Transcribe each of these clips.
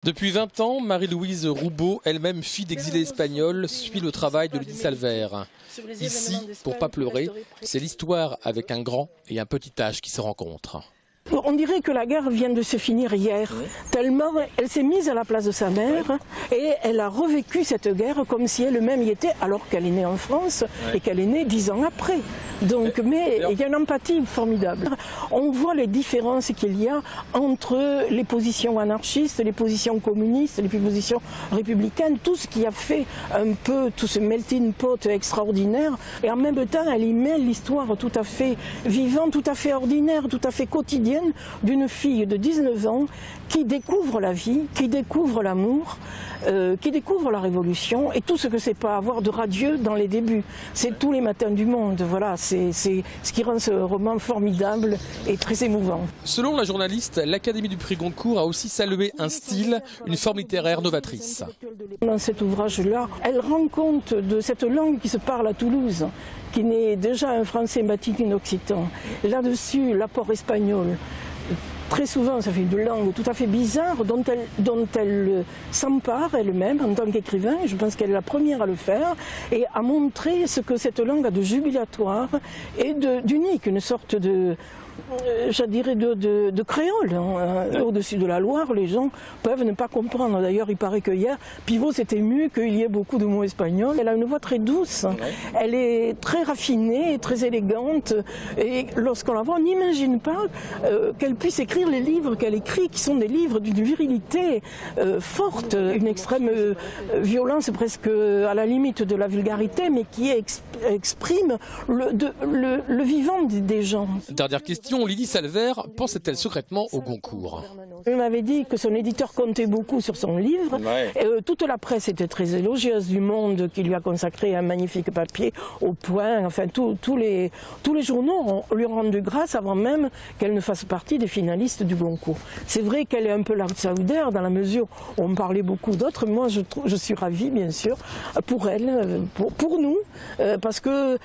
Depuis 20 ans, Marie-Louise Roubaud, elle-même fille d'exilés espagnols, suit le travail de Lydie Salver. Ici, pour pas pleurer, c'est l'histoire avec un grand et un petit H qui se rencontrent. On dirait que la guerre vient de se finir hier, tellement elle s'est mise à la place de sa mère et elle a revécu cette guerre comme si elle-même y était alors qu'elle est née en France et qu'elle est née 10 ans après. Donc, mais il y a une empathie formidable. On voit les différences qu'il y a entre les positions anarchistes, les positions communistes, les positions républicaines, tout ce qui a fait un peu tout ce melting pot extraordinaire. Et en même temps, elle y met l'histoire tout à fait vivante, tout à fait ordinaire, tout à fait quotidienne d'une fille de 19 ans qui découvre la vie, qui découvre l'amour, qui découvre la révolution et tout ce que c'est pas avoir de radieux dans les débuts. C'est tous les matins du monde, voilà, c'est ce qui rend ce roman formidable et très émouvant. Selon la journaliste, l'Académie du prix Goncourt a aussi salué un style, une forme littéraire novatrice. Dans cet ouvrage-là, elle rend compte de cette langue qui se parle à Toulouse, qui n'est déjà un français bâti occitan. Là-dessus, l'apport espagnol. Très souvent, ça fait une langue tout à fait bizarre dont elle s'empare elle-même en tant qu'écrivain. Je pense qu'elle est la première à le faire et à montrer ce que cette langue a de jubilatoire et d'unique, une sorte de, je dirais, de créole. Au-dessus de la Loire, les gens peuvent ne pas comprendre. D'ailleurs, il paraît que hier, Pivot s'est ému qu'il y ait beaucoup de mots espagnols. Elle a une voix très douce, elle est très raffinée, très élégante. Et lorsqu'on la voit, on n'imagine pas qu'elle puisse écrire les livres qu'elle écrit, qui sont des livres d'une virilité forte, une extrême violence presque à la limite de la vulgarité, mais qui exprime le vivant des gens. Dernière question, Lydie Salver pense-t-elle secrètement au Goncourt? Elle m'avait dit que son éditeur comptait beaucoup sur son livre. Toute la presse était très élogieuse du Monde qui lui a consacré un magnifique papier au Point. Enfin, tous les journaux lui ont rendu grâce avant même qu'elle ne fasse partie des finalistes du Goncourt. C'est vrai qu'elle est un peu l'outsider dans la mesure où on parlait beaucoup d'autres. Moi, je suis ravie, bien sûr, pour elle, pour nous, parce que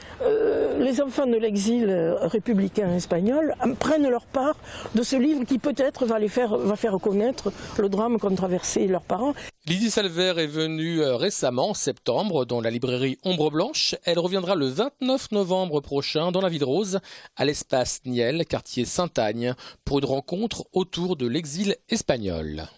les enfants de l'exil républicain espagnol prennent leur part de ce livre qui peut-être va faire connaître le drame qu'ont traversé leurs parents. Lydie Salver est venue récemment, en septembre, dans la librairie Ombre Blanche. Elle reviendra le 29 novembre prochain dans la Ville Rose, à l'espace Niel, quartier Sainte-Agne, pour une rencontre autour de l'exil espagnol.